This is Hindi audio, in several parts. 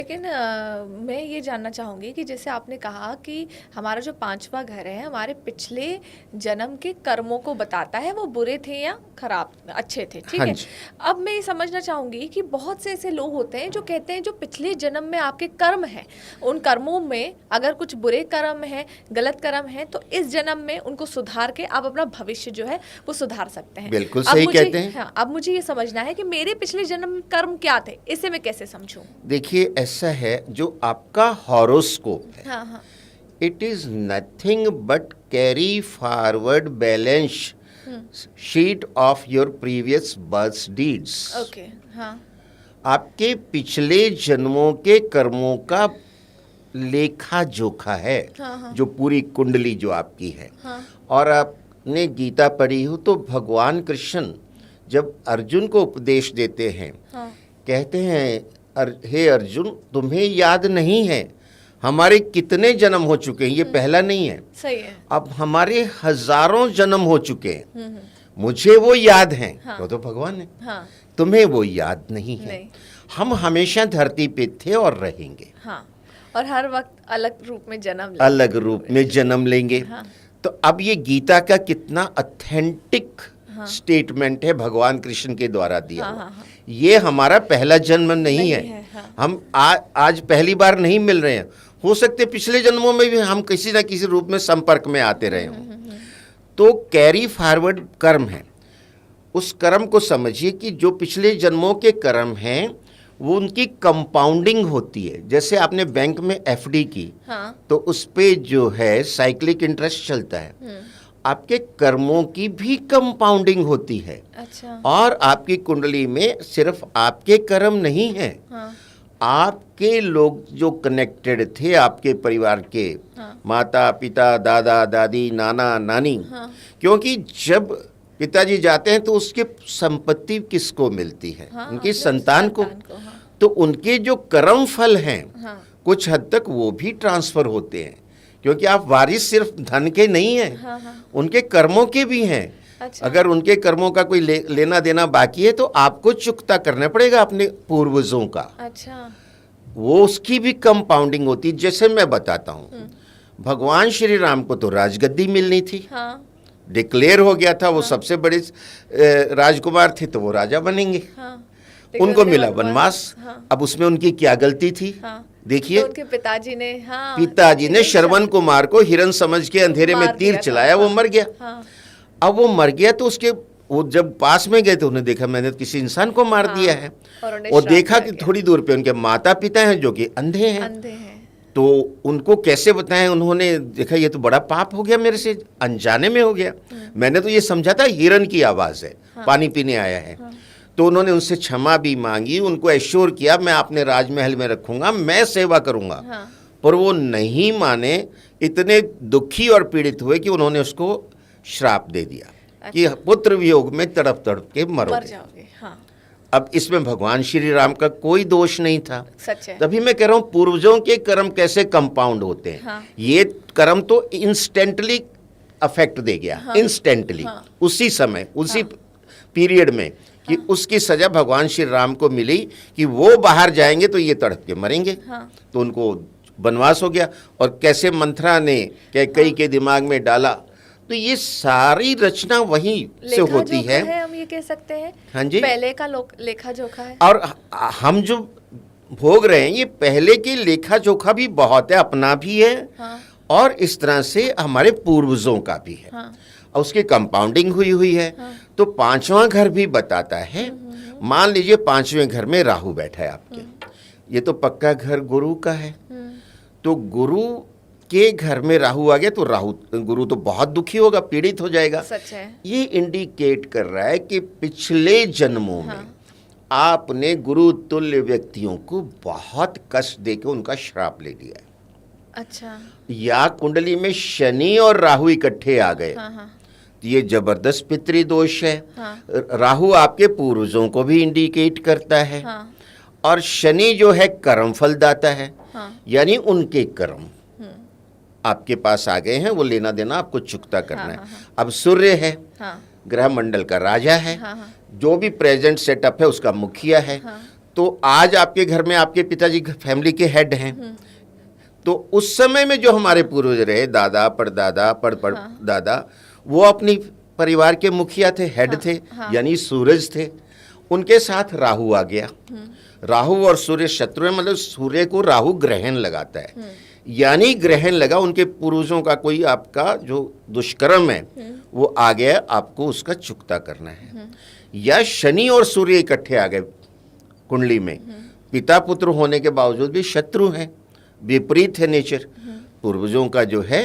लेकिन मैं ये जानना चाहूँगी कि जैसे आपने कहा कि हमारा जो पांचवा घर है हमारे पिछले जन्म के कर्मों को बताता है, वो बुरे थे या खराब अच्छे थे, ठीक हाँ है। जी। अब मैं ये समझना चाहूँगी कि बहुत से ऐसे लोग होते हैं जो कहते हैं जो पिछले जन्म में आपके कर्म हैं, उन कर्मों में अगर कुछ बुरे कर्म हैं, गलत कर्म हैं, तो इस जन्म में उनको सुधार के आप अपना भविष्य जो है वो सुधार सकते हैं। बिल्कुल अब सही मुझे कहते हैं। हाँ, अब मुझे ये समझना है कि मेरे पिछले जन्म में कर्म क्या थे, इसे मैं कैसे समझूं। देखिए, ऐसा है, जो आपका हॉरोस्कोप है, हाँ हाँ। It is nothing but carry forward balance sheet of your previous birth deeds. Okay. हाँ आपके पिछले जन्मों के कर्मों का लेखा जोखा है। हाँ हाँ जो पूरी कुंडली जो आपकी है। हाँ और आपने गीता पढ़ी हो तो भगवान कृष्ण जब अर्जुन को उपदेश देते हैं, हाँ कहते हैं, हे अर्जुन, तुम्हें याद नहीं है हमारे कितने जन्म हो चुके हैं, ये पहला नहीं है, सही है। अब हमारे हजारों जन्म हो चुके हैं, मुझे वो याद हैं। हाँ। तो भगवान है, हाँ तुम्हें वो याद नहीं है। नहीं। हम हमेशा धरती पे थे और रहेंगे, हाँ, और हर वक्त अलग रूप में जन्म अलग रूप में जन्म लेंगे। हाँ। तो अब ये गीता का कितना ऑथेंटिक स्टेटमेंट है भगवान कृष्ण के द्वारा दिया हाँ, हुआ। हाँ, हाँ। ये हमारा पहला जन्म नहीं है, हाँ। हम आज पहली बार नहीं मिल रहे हैं, हो सकते पिछले जन्मों में भी हम किसी ना किसी रूप में संपर्क में आते रहे हों। तो कैरी फॉरवर्ड कर्म है, उस कर्म को समझिए कि जो पिछले जन्मों के कर्म हैं वो उनकी कंपाउंडिंग होती है। जैसे आपने बैंक में एफडी की, हाँ। तो उस पे जो है साइक्लिक इंटरेस्ट चलता है, आपके कर्मों की भी कंपाउंडिंग होती है। अच्छा। और आपकी कुंडली में सिर्फ आपके कर्म नहीं हैं, हाँ। आपके लोग जो कनेक्टेड थे आपके परिवार के, हाँ। माता पिता, दादा दादी, नाना नानी, हाँ। क्योंकि जब पिताजी जाते हैं तो उसकी संपत्ति किसको मिलती है? हाँ, उनकी अपने संतान को। हाँ। तो उनके जो कर्म फल हैं, हाँ। कुछ हद तक वो भी ट्रांसफर होते हैं, क्योंकि आप वारिस सिर्फ धन के नहीं हैं, हाँ, हाँ। उनके कर्मों के भी हैं। अच्छा। अगर उनके कर्मों का कोई लेना देना बाकी है तो आपको चुकता करना पड़ेगा अपने पूर्वजों का। अच्छा। वो उसकी भी कंपाउंडिंग होती है। जैसे मैं बताता हूँ, भगवान श्री राम को तो राजगद्दी मिलनी थी, हाँ। डिक्लेयर हो गया था, वो सबसे बड़े राजकुमार थे तो वो राजा बनेंगे। हाँ। उनको मिला वनवास। हाँ। अब उसमें उनकी क्या गलती थी? हाँ। देखिए, तो उनके पिताजी ने, हाँ, पिताजी ने श्रवण कुमार को हिरन समझ के अंधेरे में मार तीर दिया था। चलाया, वो हाँ। मर गया। हाँ। अब वो मर गया तो उसके वो जब पास में गए तो उन्हें देखा मैंने तो किसी इंसान को मार दिया है। और उन्हें और श्राप देखा दिया कि गया। थोड़ी दूर पे उनके माता पिता हैं जो कि अंधे हैं। अंधे हैं। तो उनको कैसे बताएं? उन्होंने देखा ये तो बड़ा पाप हो गया, मेरे से अनजाने में हो गया। मैंने तो ये समझा था हिरन की आवाज है, पानी पीने आया है। तो उन्होंने उनसे क्षमा भी मांगी, उनको एश्योर किया मैं अपने राजमहल में रखूंगा, मैं सेवा करूंगा। हाँ। पर वो नहीं माने, इतने दुखी और पीड़ित हुए कि उन्होंने उसको श्राप दे दिया कि पुत्र वियोग में तड़प तड़प के मर मरोगे। जाओगे। हाँ। अब इसमें भगवान श्री राम का कोई दोष नहीं था। सच है। तभी मैं कह रहा हूं पूर्वजों के कर्म कैसे कंपाउंड होते हैं। हाँ। ये कर्म तो इंस्टेंटली अफेक्ट दे गया। हाँ। इंस्टेंटली। हाँ। उसी समय, उसी पीरियड में कि उसकी सजा भगवान श्री राम को मिली कि वो बाहर जाएंगे तो ये तड़प के मरेंगे। हाँ। तो उनको वनवास हो गया। और कैसे मंथरा ने कैकेयी के दिमाग में डाला, तो ये सारी रचना वहीं से होती लेखा-जोखा है। हम ये कह सकते हैं। हाँ जी। पहले का लेखा जोखा है। और हम जो भोग रहे हैं ये पहले की लेखा जोखा भी बहुत है, अपना भी है। हाँ। और इस तरह से हमारे पूर्वजों का भी है। हाँ। और उसकी कंपाउंडिंग हुई हुई है। हाँ। तो पांचवा घर भी बताता है। मान लीजिए पांचवें घर में राहु बैठा है आपके, ये तो पक्का घर गुरु का है। तो गुरु के घर में राहु आ गया तो गुरु तो बहुत दुखी होगा, पीड़ित हो जाएगा। सच है। ये इंडिकेट कर रहा है कि पिछले जन्मों में आपने गुरु तुल्य व्यक्तियों को बहुत कष्ट देकर उनका श्राप ले लिया है। अच्छा। या कुंडली में शनि और राहु इकट्ठे आ गए। हाँ। हाँ। ये जबरदस्त पितृदोष है। हाँ। राहु आपके पूर्वजों को भी इंडिकेट करता है। हाँ। और शनि जो है कर्म फलदाता है। हाँ। यानी उनके कर्म आपके पास आ गए हैं, वो लेना देना आपको चुकता करना है। अब सूर्य है, हाँ। ग्रह मंडल का राजा है। हाँ। हाँ। जो भी प्रेजेंट सेटअप है उसका मुखिया है। तो आज आपके घर में आपके पिताजी फैमिली के हेड हैं। तो उस समय में जो हमारे पूर्वज रहे, दादा परदादा दादा, वो अपनी परिवार के मुखिया थे, हेड थे, यानी सूरज थे। उनके साथ राहु आ गया। राहु और सूर्य शत्रु है, मतलब सूर्य को राहु ग्रहण लगाता है, यानी ग्रहण लगा, उनके पूर्वजों का कोई आपका जो दुष्कर्म है वो आ गया, आपको उसका चुकता करना है। या शनि और सूर्य इकट्ठे आ गए कुंडली में, पिता पुत्र होने के बावजूद भी शत्रु हैं, विपरीत है नेचर। पूर्वजों का जो है,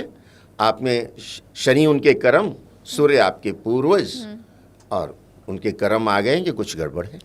आप में शनि उनके कर्म, सूर्य आपके पूर्वज, और उनके कर्म आ गए कि कुछ गड़बड़ है।